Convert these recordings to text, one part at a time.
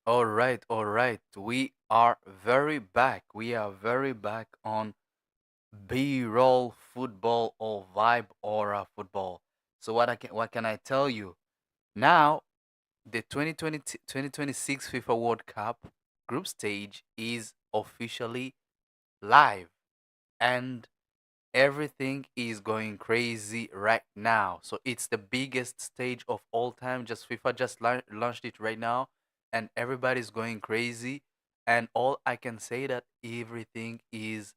All right. We are very back. We are very back on B-roll football or vibe aura football. So what can I tell you? Now, the 2026 FIFA World Cup group stage is officially live and everything is going crazy right now. So it's the biggest stage of all time. Just FIFA just launched it right now, and everybody's going crazy. And all I can say that everything is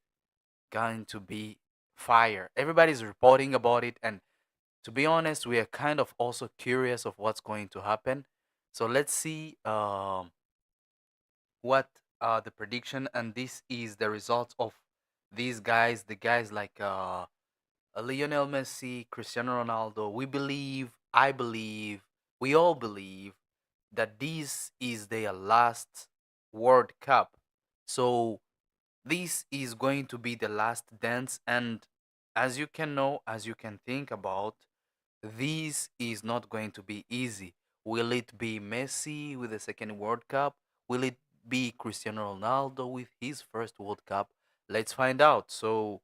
going to be fire. Everybody's reporting about it, and to be honest, we are kind of also curious of what's going to happen. So let's see what the prediction, and this is the result of these guys. The guys like Lionel Messi, Cristiano Ronaldo, we believe, I believe, we all believe that this is their last World Cup. So this is going to be the last dance. And as you can know, as you can think about, this is not going to be easy. Will it be Messi with the second World Cup? Will it be Cristiano Ronaldo with his first World Cup? Let's find out. So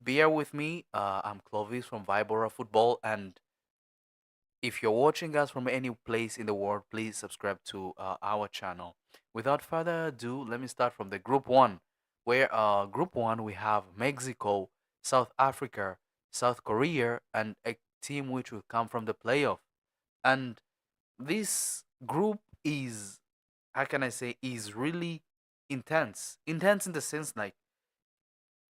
bear with me. I'm Clovis from Vibora Football, and if you're watching us from any place in the world, please subscribe to our channel. Without further ado, let me start from the Group One, where Group One we have Mexico, South Africa, South Korea, and a team which will come from the playoff. And this group is, how can I say, is really intense. Intense in the sense like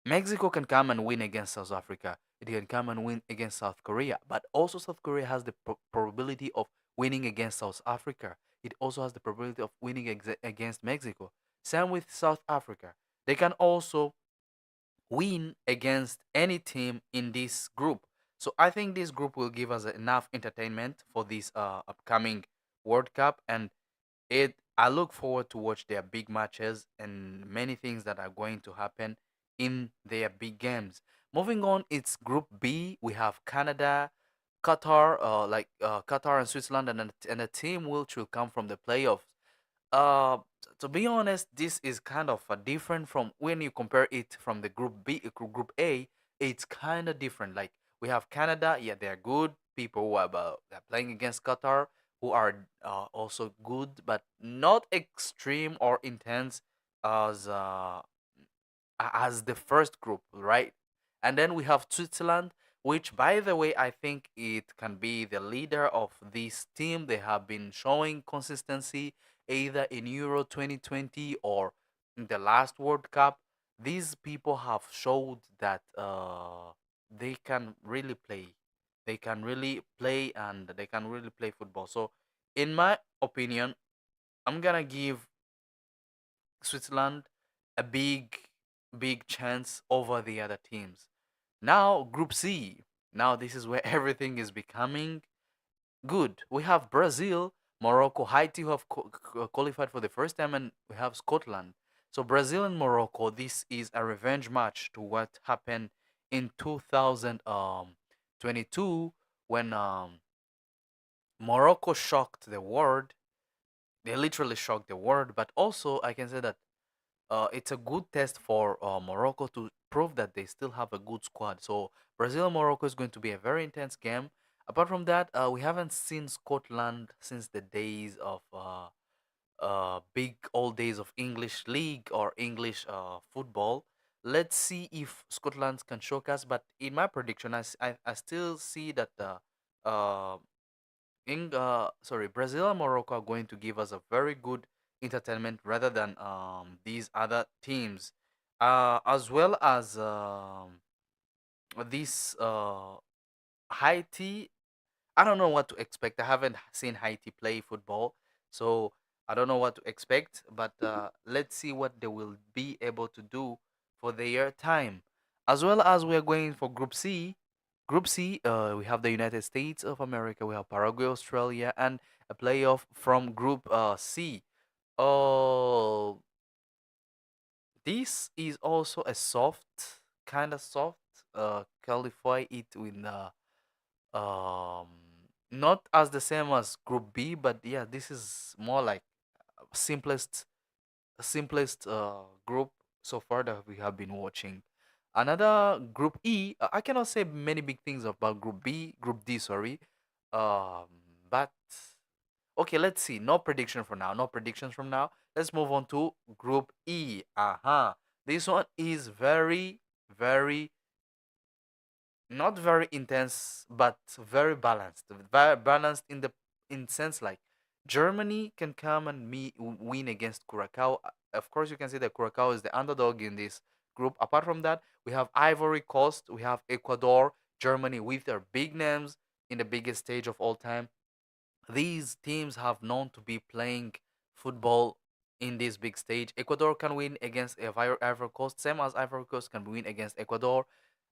Mexico can come and win against South Africa. It can come and win against South Korea. But also, South Korea has the probability of winning against South Africa. It also has the probability of winning against Mexico. Same with South Africa. They can also win against any team in this group. So I think this group will give us enough entertainment for this upcoming World Cup, and it I look forward to watch their big matches and many things that are going to happen in their big games. Moving on, it's Group B. We have Canada, Qatar, Qatar and Switzerland, and a team which will come from the playoffs. Uh, to be honest, this is kind of different from when you compare it from the Group B, Group A. It's kind of different. Like we have Canada, yeah, they're good people who are they're playing against Qatar, who are also good, but not extreme or intense as as the first group, right? And then we have Switzerland, which, by the way, I think it can be the leader of this team. They have been showing consistency either in Euro 2020 or in the last World Cup. These people have showed that they can really play. They can really play and they can really play football. So, in my opinion, I'm gonna give Switzerland a big chance over the other teams. Now, Group C. Now, this is where everything is becoming good. We have Brazil, Morocco, Haiti who have qualified for the first time, and we have Scotland. So, Brazil and Morocco, this is a revenge match to what happened in 2022 when Morocco shocked the world. They literally shocked the world, but also I can say that it's a good test for Morocco to prove that they still have a good squad. So Brazil Morocco is going to be a very intense game. Apart from that, we haven't seen Scotland since the days of big old days of English league or English football. Let's see if Scotland can shock us. But in my prediction, I still see that uh, Brazil and Morocco are going to give us a very good entertainment rather than these other teams, as well as this Haiti. I don't know what to expect. I haven't seen Haiti play football, so I don't know what to expect. But let's see what they will be able to do for their time. As well as we are going for Group C. Group C, we have the United States of America, we have Paraguay, Australia, and a playoff from Group C. Oh, this is also a soft, kind of soft. Qualify it with um not as the same as Group B, but yeah, this is more like simplest group so far that we have been watching. Another Group E, I cannot say many big things about Group D, sorry. Um, but okay, let's see. No prediction for now. No predictions from now. Let's move on to Group E. This one is very, not very intense, but very balanced. Very balanced in the in sense like Germany can come and win against Curacao. Of course, you can say that Curacao is the underdog in this group. Apart from that, we have Ivory Coast, we have Ecuador, Germany with their big names in the biggest stage of all time. These teams have known to be playing football in this big stage. Ecuador can win against Ivory Coast, same as Ivory Coast can win against Ecuador.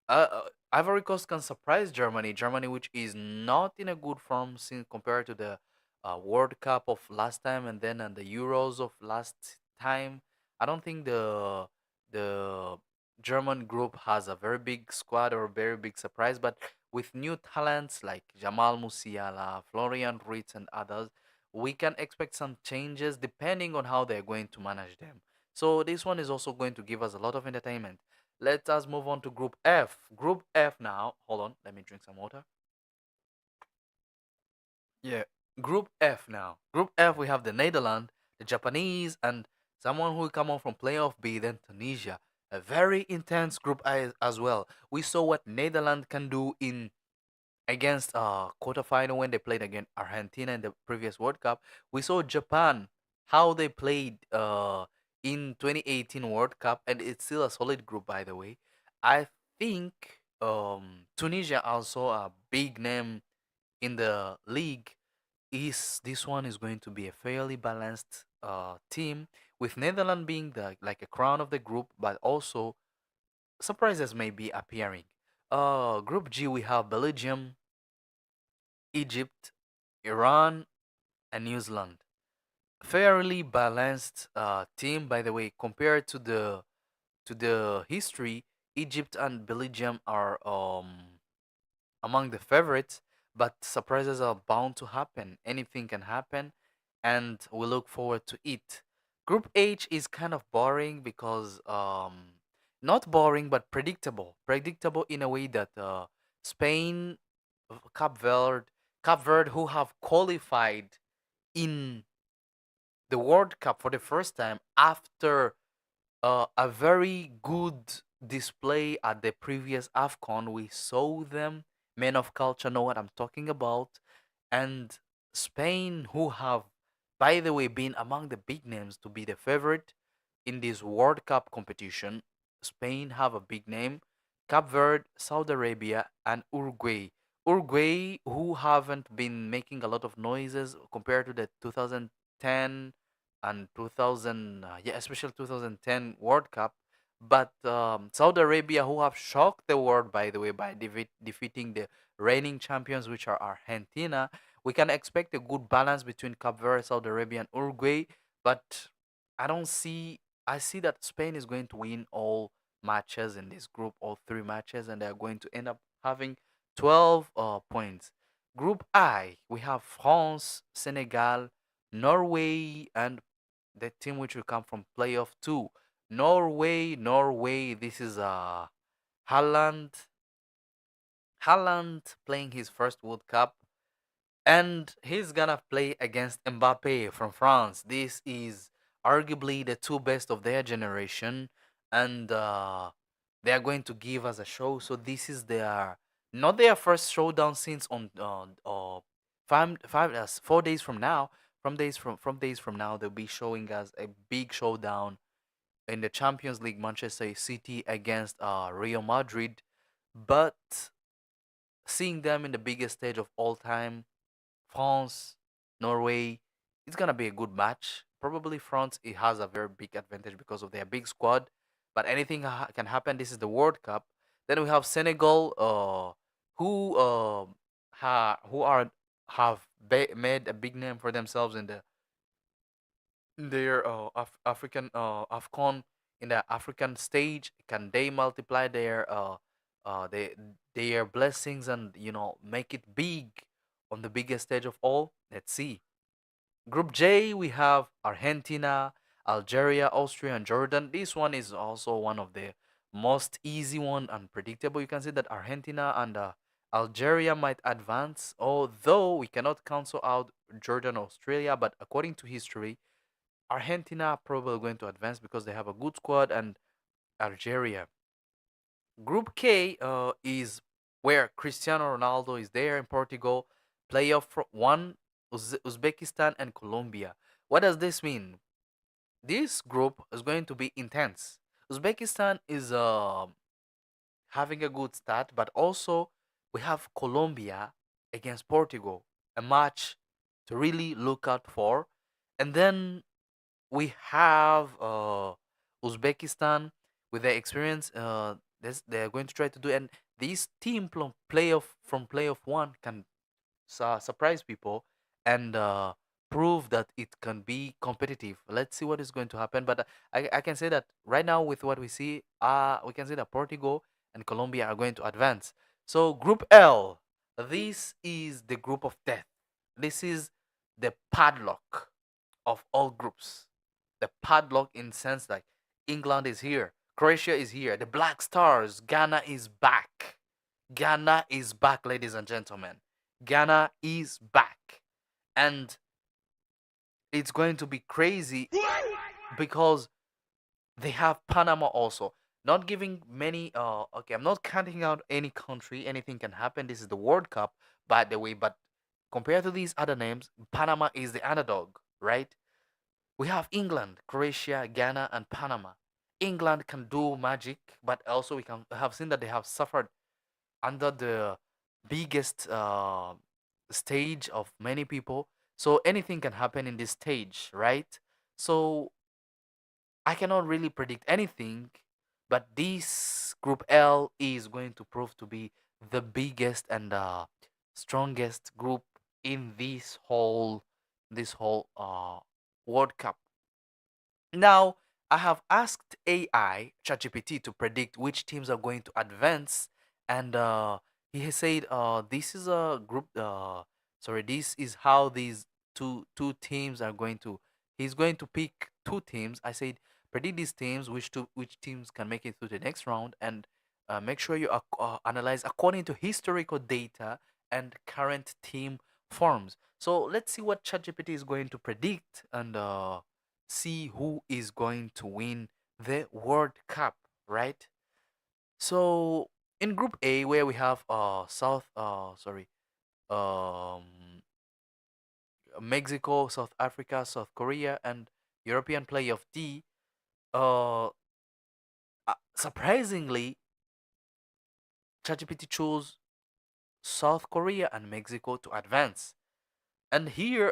Ivory Coast can surprise Germany. Germany, which is not in a good form since compared to the World Cup of last time and then and the Euros of last time. I don't think the German group has a very big squad or a very big surprise, but with new talents like Jamal Musiala, Florian Ritz, and others, we can expect some changes depending on how they're going to manage them. So this one is also going to give us a lot of entertainment. Let us move on to Group F. Group F now. Hold on, let me drink some water. Yeah. Group F now. Group F, we have the Netherlands, the Japanese, and someone who will come on from playoff B, then Tunisia. A very intense group as well. We saw what Netherlands can do in against quarterfinal when they played against Argentina in the previous World Cup. We saw Japan how they played in 2018 World Cup, and it's still a solid group by the way. I think Tunisia also a big name in the league. Is this one is going to be a fairly balanced team with Netherlands being the like a crown of the group, but also surprises may be appearing. Group G we have Belgium, Egypt, Iran, and New Zealand. Fairly balanced team, by the way, compared to the history. Egypt and Belgium are among the favorites, but surprises are bound to happen. Anything can happen, and we look forward to it. Group H is kind of boring because not boring but predictable. Predictable in a way that Spain, Cape Verde, Cape Verde, who have qualified in the World Cup for the first time after a very good display at the previous AFCON. We saw them. Men of culture know what I'm talking about. And Spain, who have, by the way, been among the big names to be the favorite in this World Cup competition. Spain have a big name. Cape Verde, Saudi Arabia, and Uruguay. Uruguay, who haven't been making a lot of noises compared to the 2010 and 2000, yeah, especially 2010 World Cup. But Saudi Arabia, who have shocked the world, by the way, by defeating the reigning champions, which are Argentina, we can expect a good balance between Cape Verde, Saudi Arabia, and Uruguay. But I don't see. I see that Spain is going to win all matches in this group, all three matches, and they are going to end up having 12 points. Group I, we have France, Senegal, Norway, and the team which will come from playoff two. Norway. This is Haaland. Haaland playing his first World Cup, and he's gonna play against Mbappe from France. This is arguably the two best of their generation, and they are going to give us a show. So this is their not their first showdown since on 4 days from now. From days from now, they'll be showing us a big showdown in the Champions League, Manchester City against Real Madrid. But seeing them in the biggest stage of all time, France, Norway, it's gonna be a good match. Probably France it has a very big advantage because of their big squad, but anything can happen. This is the World Cup. Then we have Senegal, who who are have made a big name for themselves in their African Afcon in the African stage. Can they multiply uh they, their blessings and make it big on the biggest stage of all? Let's see. Group J, we have Argentina, Algeria, Austria, and Jordan. This one is also one of the most easy one and predictable. You can see that Argentina and Algeria might advance, although we cannot cancel out Jordan, Australia. But according to history, Argentina are probably going to advance because they have a good squad, and Algeria. Group K is where Cristiano Ronaldo is there in Portugal. Playoff one, Uzbekistan and Colombia. What does this mean? This group is going to be intense. Uzbekistan is having a good start, but also we have Colombia against Portugal, a match to really look out for. And then we have Uzbekistan with their experience. They're going to try to do, and this team playoff from playoff one can surprise people and prove that it can be competitive. Let's see what is going to happen. But I can say that right now with what we see, we can say that Portugal and Colombia are going to advance. So Group L, this is the group of death. This is the padlock of all groups. The padlock in sense like England is here, Croatia is here, the Black Stars, Ghana is back. Ghana is back, ladies and gentlemen. Ghana is back. And it's going to be crazy because they have Panama also. Not giving many okay, I'm not counting out any country, anything can happen. This is the World Cup, by the way, but compared to these other names, Panama is the underdog, right? We have England, Croatia, Ghana, and Panama. England can do magic, but also we can have seen that they have suffered under the biggest stage of many people. So anything can happen in this stage, right? So I cannot really predict anything, but this Group L is going to prove to be the biggest and strongest group in this whole World Cup. Now, I have asked AI, ChatGPT, to predict which teams are going to advance, and he has said, "This is a group. Sorry, this is how these two teams are going to. He's going to pick two teams." I said, "Predict these teams. Which teams can make it to the next round, and make sure you analyze according to historical data and current team forms." So let's see what ChatGPT is going to predict, and see who is going to win the World Cup, right? So in Group A, where we have Mexico, South Africa, South Korea, and European playoff D. Uh, Surprisingly, ChatGPT chose South Korea and Mexico to advance, and here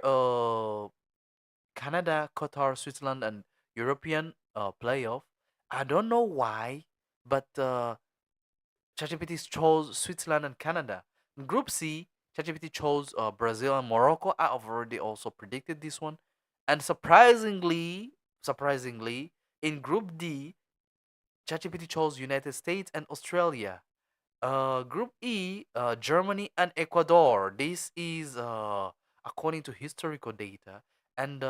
Canada, Qatar, Switzerland, and European playoff. I don't know why, but ChatGPT chose Switzerland and Canada. In Group C, ChatGPT chose Brazil and Morocco. I've already also predicted this one. And surprisingly, in Group D, ChatGPT chose United States and Australia. Group E, Germany and Ecuador. This is according to historical data. And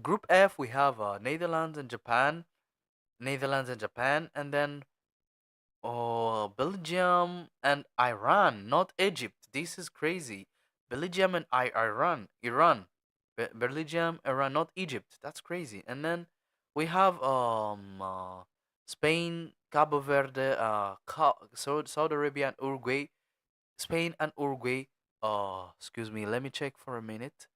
Group F, we have Netherlands and Japan. Netherlands and Japan. And then Belgium and Iran, not Egypt. This is crazy. Belgium and Iran. Belgium, Iran, not Egypt. That's crazy. And then we have Spain, Cabo Verde, Saudi Arabia, and Uruguay. Spain and Uruguay. Excuse me. Let me check for a minute.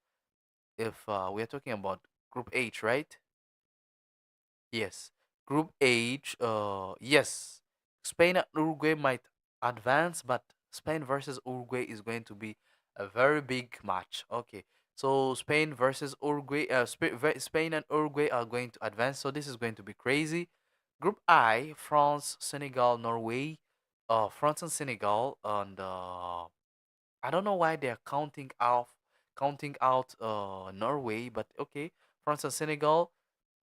If we are talking about Group H, right? Yes. Group H, yes. Spain and Uruguay might advance, but Spain versus Uruguay is going to be a very big match. Okay. So Spain versus Uruguay, Spain and Uruguay are going to advance. So this is going to be crazy. Group I, France, Senegal, Norway. France and Senegal, and I don't know why they're counting out Norway, but okay. France and Senegal,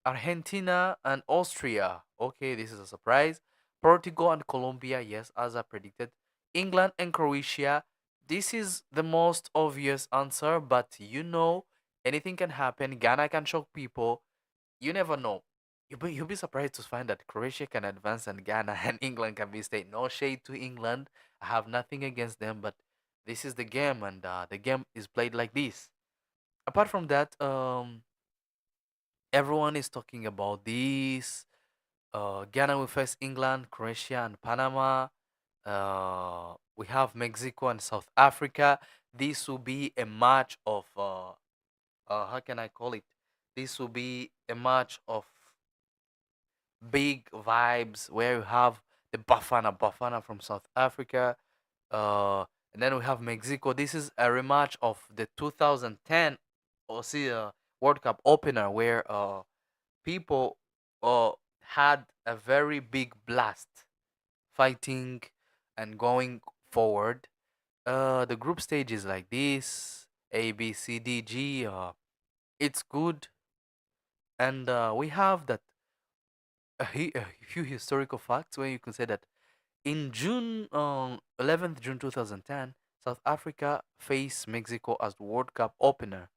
Argentina and Austria. Okay, this is a surprise. Portugal and Colombia, yes, as I predicted. England and Croatia. This is the most obvious answer, but Anything can happen. Ghana can shock people. You never know. You'll be surprised to find that Croatia can advance and Ghana and England can be staying. No shade to England. I have nothing against them, but this is the game, and the game is played like this. Apart from that, everyone is talking about this. Ghana will face England, Croatia, and Panama. We have Mexico and South Africa. This will be a match of how can I call it? This will be a match of big vibes where you have the Bafana from South Africa, uh, and then we have Mexico. This is a rematch of the 2010 World Cup opener where people uh, had a very big blast fighting and going forward. The group stage is like this: A, B, C, D, G. It's good, and we have that a few historical facts where you can say that in June 11th June 2010, South Africa faced Mexico as the World Cup opener.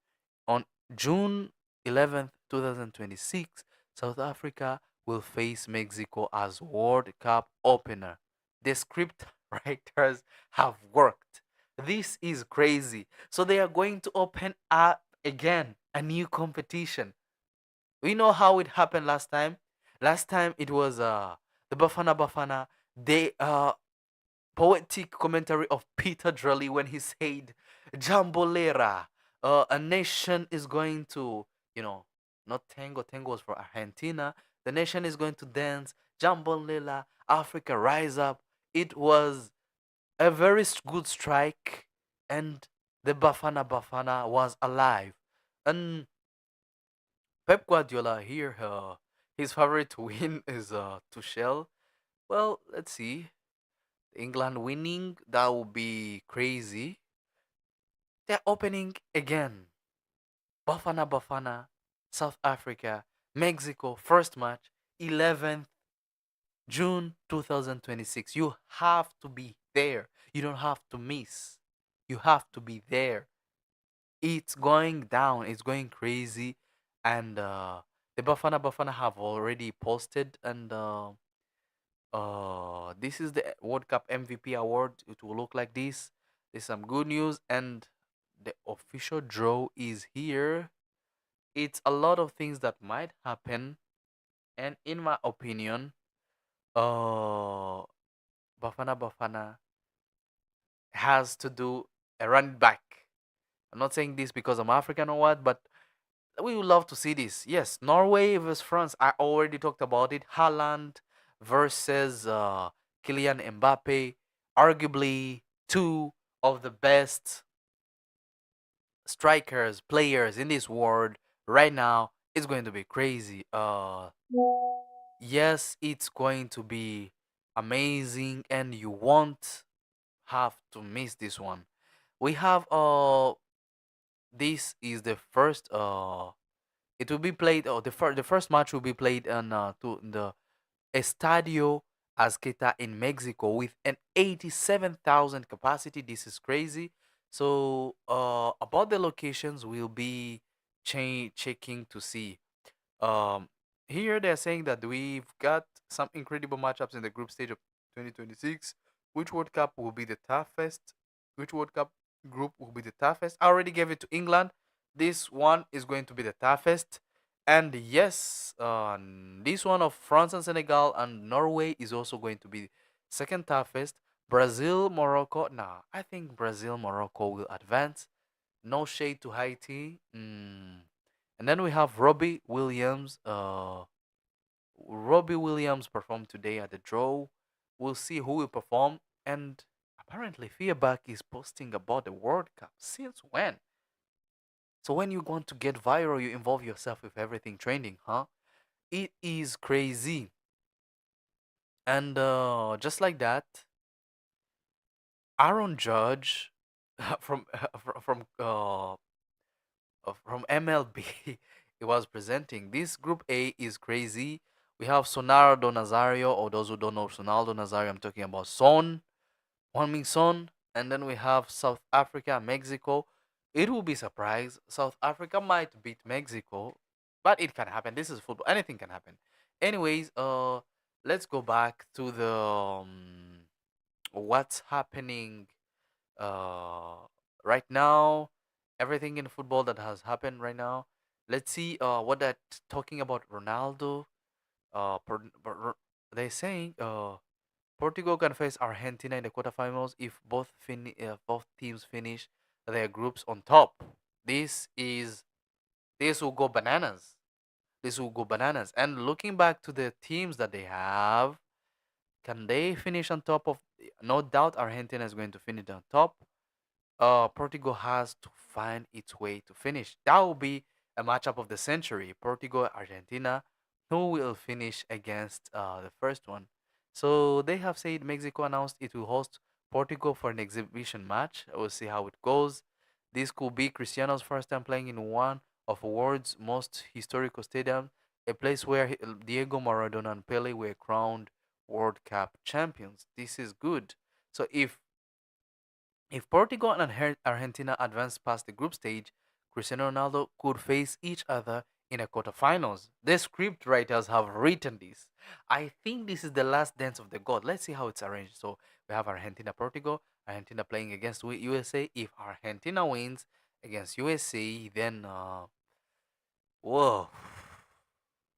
On June 11th, 2026, South Africa will face Mexico as World Cup opener. The script writers have worked. This is crazy. So they are going to open up again a new competition. We know how it happened last time. Last time it was the Bafana Bafana. They poetic commentary of Peter Drelly when he said, Jambolera, a nation is going to, you know, not tango, tango was for Argentina. The nation is going to dance, Jambolera, Africa, rise up. It was a very good strike, and the Bafana Bafana was alive. And Pep Guardiola here, his favorite to win is Tuchel. Well, let's see. England winning, that would be crazy. They're opening again. Bafana Bafana, South Africa, Mexico, first match, 11th June 2026. You have to be there. You don't have to miss. You have to be there. It's going down. It's going crazy. And the Bafana Bafana have already posted, and this is the World Cup MVP award. It will look like this. There's some good news, and the official draw is here. It's a lot of things that might happen, and in my opinion, uh, Bafana Bafana has to do a run back. I'm not saying this because I'm African or what, but we would love to see this. Yes, Norway versus France. I already talked about it. Haaland versus Kylian Mbappe. Arguably two of the best strikers, players in this world right now. It's going to be crazy. Yes, it's going to be amazing, and you won't have to miss this one. We have this is the first it will be played, or the first match will be played on the Estadio Azteca in Mexico with an 87,000 capacity. This is crazy. So about the locations, we'll be checking to see. Um, Here they're saying that we've got some incredible matchups in the group stage of 2026. Which World Cup will be the toughest? Which World Cup group will be the toughest? I already gave it to England. This one is going to be the toughest. And yes, this one of France and Senegal and Norway is also going to be second toughest. Brazil, Morocco. Nah, I think Brazil, Morocco will advance. No shade to Haiti. And then we have Robbie Williams. Robbie Williams performed today at the draw. We'll see who will perform. And apparently, 𝗕𝗥𝗚𝗚 is posting about the World Cup. Since when? So when you want to get viral, you involve yourself with everything trending, huh? It is crazy. And just like that, Aaron Judge from from MLB, it was presenting. This Group A is crazy. We have Sonardo Nazario, or those who don't know Ronaldo Nazario, I'm talking about Son, Hwan Min Son. And then we have South Africa, Mexico. It will be surprised. South Africa might beat Mexico, but it can happen. This is football. Anything can happen. Anyways, let's go back to the what's happening uh right now. Everything in football that has happened right now. Let's see what that talking about Ronaldo. They're saying Portugal can face Argentina in the quarterfinals if both teams finish their groups on top. This is this will go bananas. This will go bananas. And looking back to the teams that they have, can they finish on top of? No doubt, Argentina is going to finish on top. Portugal has to find its way to finish. That will be a matchup of the century. Portugal, Argentina, who will finish against the first one. So they have said Mexico announced it will host Portugal for an exhibition match. We'll see how it goes. This could be Cristiano's first time playing in one of the world's most historical stadiums, a place where Diego Maradona and Pele were crowned World Cup champions. This is good. So if Portugal and Argentina advance past the group stage, Cristiano Ronaldo could face each other in a quarterfinals. The script writers have written this. I think this is the last dance of the god. Let's see how it's arranged. So we have Argentina, Portugal, Argentina playing against USA. If Argentina wins against USA, then whoa,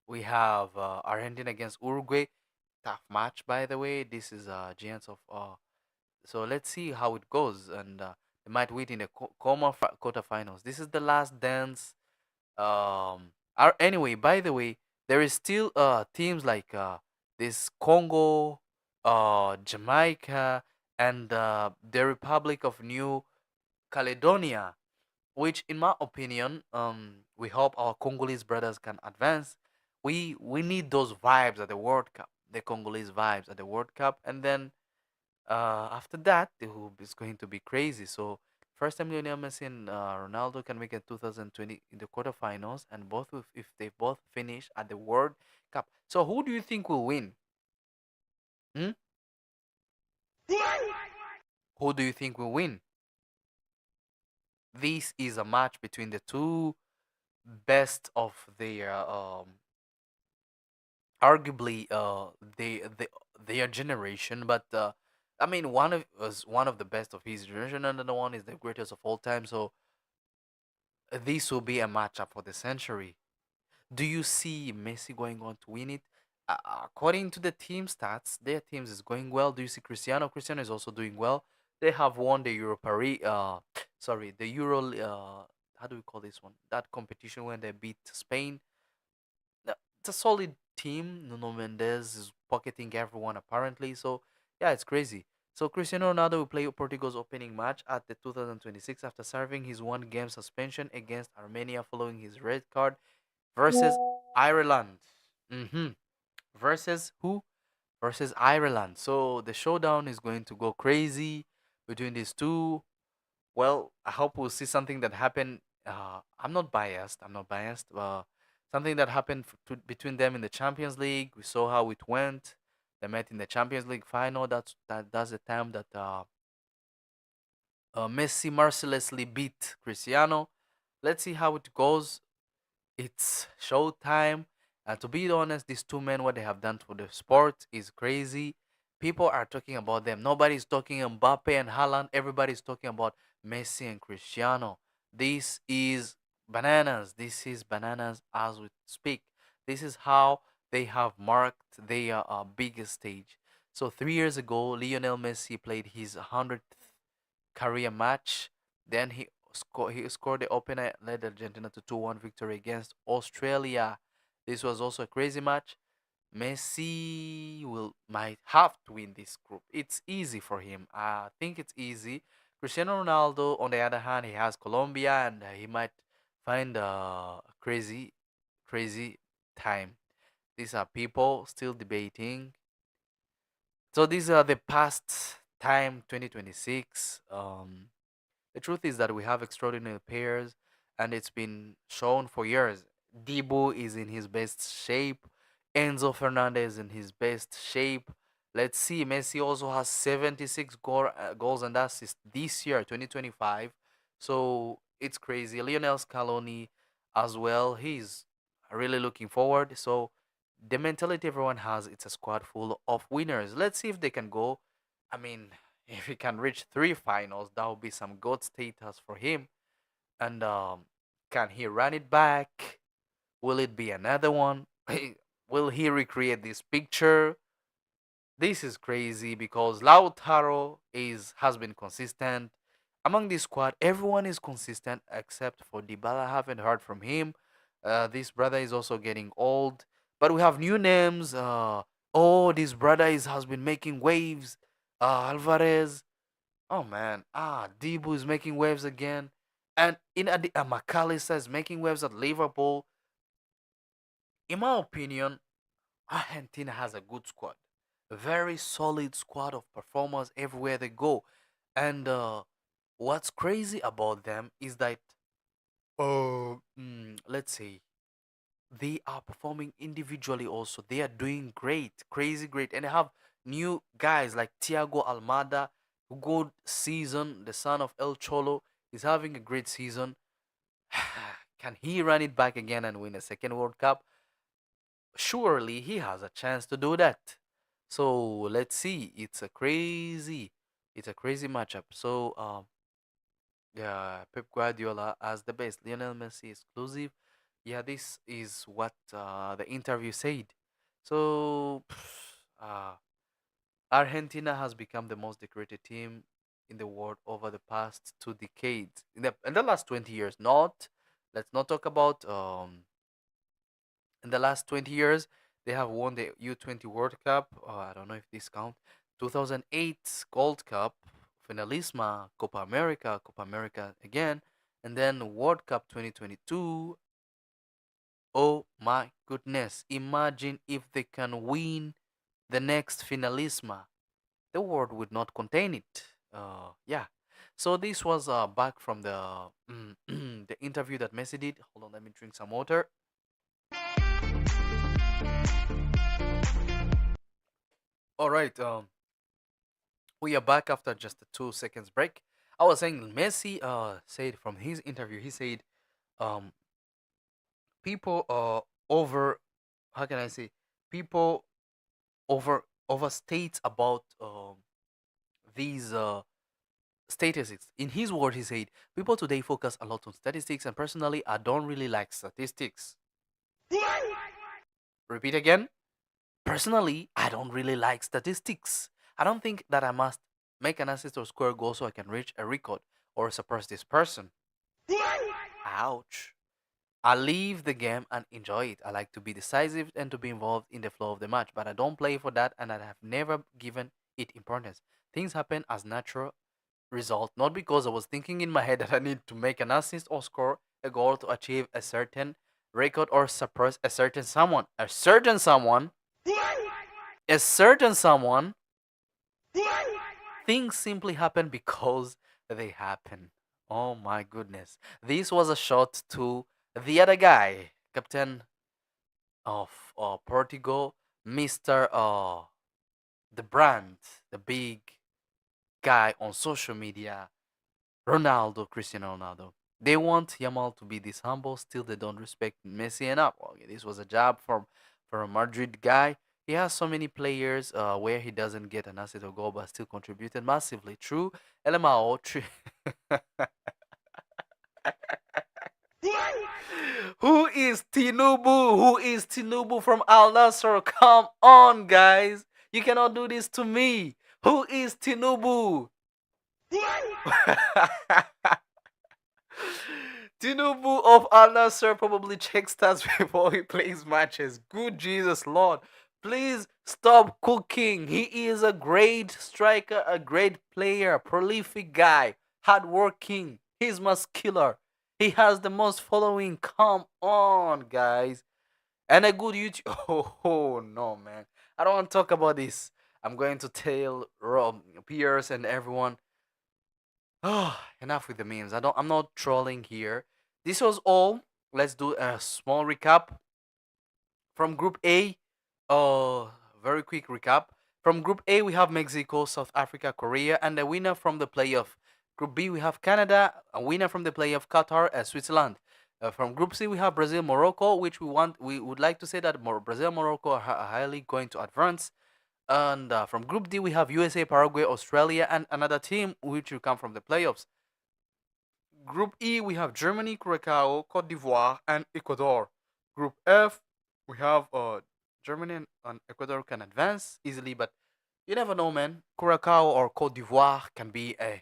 we have Argentina against Uruguay. Tough match, by the way. This is giants of so let's see how it goes, and they might win in the quarterfinals. This is the last dance. Anyway, by the way, there is still teams like this Congo, Jamaica, and the Republic of New Caledonia, which, in my opinion, we hope our Congolese brothers can advance. We need those vibes at the World Cup, the Congolese vibes at the World Cup, and then after that, it's going to be crazy. So first time Lionel Messi and Ronaldo can make it 2020 in the quarterfinals, and if they both finish at the World Cup. So who do you think will win? Hmm? Who do you think will win? This is a match between the two best of their arguably their generation, but I mean one of was one of the best of his generation, and the other one is the greatest of all time. So this will be a matchup for the century. Do you see Messi going on to win it? According to the team stats, their teams is going well. Do you see Cristiano? Cristiano is also doing well. They have won the sorry, the Euro. How do we call this one? That competition when they beat Spain. It's a solid team. Nuno Mendes is pocketing everyone apparently. So yeah, it's crazy. So Cristiano Ronaldo will play Portugal's opening match at the 2026 after serving his one-game suspension against Armenia following his red card versus Ireland. hmm Versus who? Versus Ireland. So the showdown is going to go crazy between these two. Well, I hope we'll see something that happened. I'm not biased. I'm not biased. Something that happened between them in the Champions League. We saw how it went. They met in the Champions League final. That's the time that Messi mercilessly beat Cristiano. Let's see how it goes. It's showtime. And to be honest, these two men, what they have done for the sport is crazy. People are talking about them. Nobody's talking Mbappe and Haaland. Everybody's talking about Messi and Cristiano. This is bananas. This is bananas as we speak. This is how they have marked their biggest stage. So 3 years ago, Lionel Messi played his 100th career match. Then he scored the opener, led Argentina to 2-1 victory against Australia. This was also a crazy match. Messi will might have to win this group. It's easy for him. I think it's easy. Cristiano Ronaldo, on the other hand, he has Colombia, and he might find a crazy time. These are people still debating. So these are the past time 2026. The truth is that we have extraordinary players, and it's been shown for years. Debo is in his best shape. Enzo Fernandez in his best shape. Let's see. Messi also has 76 goals and assists this year, 2025. So it's crazy. Lionel Scaloni as well. He's really looking forward. So the mentality everyone has, it's a squad full of winners. Let's see if they can go. I mean, if he can reach three finals, that would be some good status for him. And can he run it back? Will it be another one? Will he recreate this picture? This is crazy because Lautaro is has been consistent. Among this squad, everyone is consistent except for Dybala. I haven't heard from him. This brother is also getting old. But we have new names. Oh, this brother has been making waves. Alvarez. Oh man. Dibu is making waves again. And McAllister is making waves at Liverpool. In my opinion, Argentina has a good squad, a very solid squad of performers everywhere they go. And what's crazy about them is that, let's say, they are performing individually also. They are doing great, crazy great. And they have new guys like Thiago Almada, good season. The son of El Cholo is having a great season. Can he run it back again and win a second World Cup? Surely he has a chance to do that. So let's see. It's a crazy matchup. So yeah, Pep Guardiola as the best, Lionel Messi exclusive. Yeah, this is what the interview said. So Argentina has become the most decorated team in the world over the past 2 decades. In the last 20 years, not let's not talk about in the last 20 years, they have won the U20 World Cup. I don't know if this counts. 2008 Gold Cup, Finalisma, Copa America again, and then World Cup 2022. Oh my goodness. Imagine if they can win the next Finalisma. The world would not contain it. Yeah. So this was back from the the interview that Messi did. Hold on, let me drink some water. All right. We are back after just a 2 seconds break. I was saying Messi said from his interview, he said um people over how can I say people overstate about these statistics. In his word he said people today focus a lot on statistics, and personally I don't really like statistics. Repeat again. Personally, I don't really like statistics. I don't think that I must make an assist or score a goal so I can reach a record or surpass this person. Ouch. I leave the game and enjoy it. I like to be decisive and to be involved in the flow of the match, but I don't play for that and I have never given it importance. Things happen as natural result, not because I was thinking in my head that I need to make an assist or score a goal to achieve a certain record or surpass a certain someone. A certain someone, things simply happen because they happen. Oh my goodness. This was a shot to the other guy, captain of Portugal, Mr. The brand, the big guy on social media, Ronaldo, Cristiano Ronaldo. They want Yamal to be this humble, still they don't respect Messi enough. Okay, this was a job for a Madrid guy. He has so many players where he doesn't get an assist or goal, but still contributed massively. True, LMAO. True. Who is Tinubu? Who is Tinubu from Al Nassr? Come on, guys. You cannot do this to me. Who is Tinubu? Tinubu of Al Nassr probably checks stats before he plays matches. Good Jesus Lord. Please stop cooking. He is a great striker, a great player, prolific guy, hardworking. He's muscular. He has the most following. Come on, guys. And a good YouTube. Oh no, man. I don't want to talk about this. I'm going to tell Rob, Pierce, and everyone. Oh, enough with the memes. I'm not trolling here. This was all. Let's do a small recap from Group A. Very quick recap. From Group A, we have Mexico, South Africa, Korea, and the winner from the playoff. Group B, we have Canada, a winner from the playoff, Qatar, and Switzerland. From Group C, we have Brazil, Morocco, which we would like to say that Brazil, Morocco are highly going to advance. And from Group D, we have USA, Paraguay, Australia, and another team which will come from the playoffs. Group E, we have Germany, Curacao, Cote d'Ivoire, and Ecuador. Group F, we have Germany and Ecuador can advance easily, but you never know, man. Curacao or Cote d'Ivoire can be a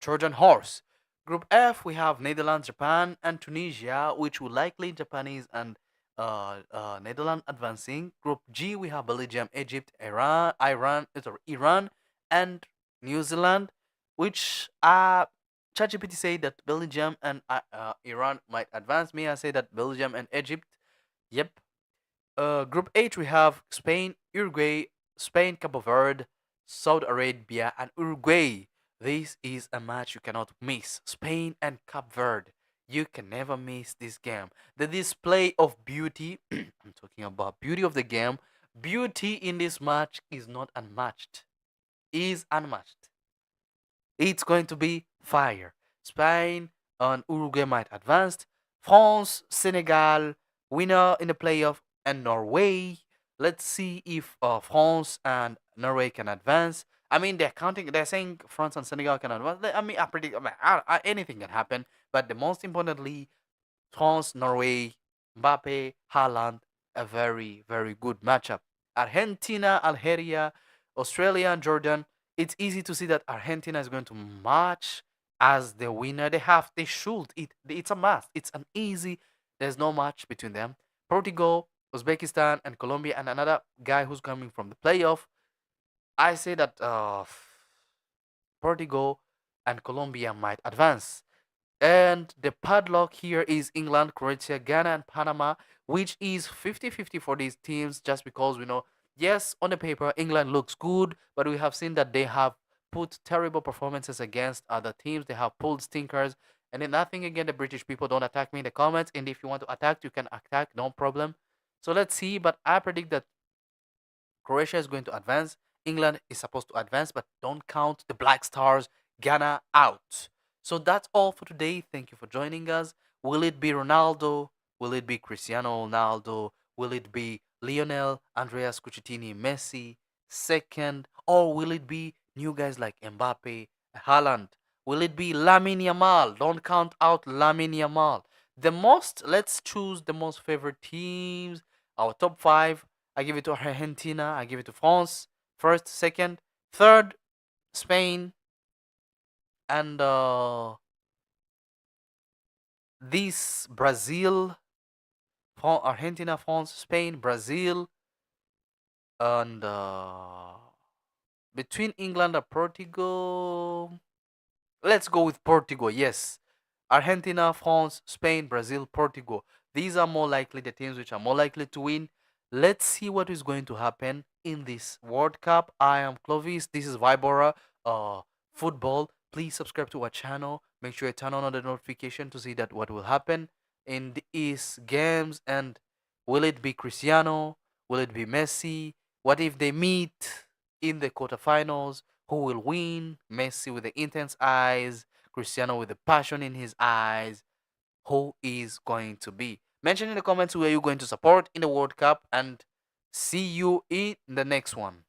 Trojan horse. Group F, we have Netherlands, Japan, and Tunisia, which will likely Japanese and Netherlands advancing. Group G, we have Belgium, Egypt, Iran, and New Zealand, which ChatGPT say that Belgium and Iran might advance. Me, I say that Belgium and Egypt. Yep. Group H, we have Spain, Uruguay, Spain, Cabo Verde, Saudi Arabia, and Uruguay. This is a match you cannot miss. Spain and Cape Verde. You can never miss this game. The display of beauty, I'm talking about beauty of the game. Beauty in this match is not unmatched. Is unmatched. It's going to be fire. Spain and Uruguay might advance. France, Senegal, winner in the playoff, and Norway. Let's see if France and Norway can advance. I mean, they're counting. They're saying France and Senegal can advance. I mean, I predict. Anything can happen. But the most importantly, France, Norway, Mbappe, Haaland, a very, very good matchup. Argentina, Algeria, Australia, and Jordan. It's easy to see that Argentina is going to match as the winner. They should. It's a must. It's an easy. There's no match between them. Portugal, Uzbekistan, and Colombia, and another guy who's coming from the playoff. I say that Portugal and Colombia might advance. And the padlock here is England, Croatia, Ghana, and Panama, which is 50-50 for these teams just because we know, yes, on the paper, England looks good, but we have seen that they have put terrible performances against other teams. They have pulled stinkers. And then nothing against the British people. Don't attack me in the comments. And if you want to attack, you can attack, no problem. So let's see. But I predict that Croatia is going to advance. England is supposed to advance, but don't count the Black Stars, Ghana out. So that's all for today. Thank you for joining us. Will it be Ronaldo? Will it be Cristiano Ronaldo? Will it be Lionel, Andreas Cucitini, Messi, second? Or will it be new guys like Mbappe, Haaland? Will it be Lamine Yamal? Don't count out Lamine Yamal. Let's choose the most favorite teams. Our top five. I give it to Argentina. I give it to France. First, second, third, Spain, and this Brazil, Argentina, France, Spain, Brazil, and between England and Portugal. Let's go with Portugal. Yes, Argentina, France, Spain, Brazil, Portugal. These are more likely the teams which are more likely to win. Let's see what is going to happen in this World Cup. I am Clovis. This is Vibora Football. Please subscribe to our channel. Make sure you turn on the notification to see that what will happen in these games. And will it be Cristiano? Will it be Messi? What if they meet in the quarterfinals? Who will win? Messi with the intense eyes, Cristiano with the passion in his eyes. Who is going to be? Mention in the comments who are you going to support in the World Cup, and see you in the next one.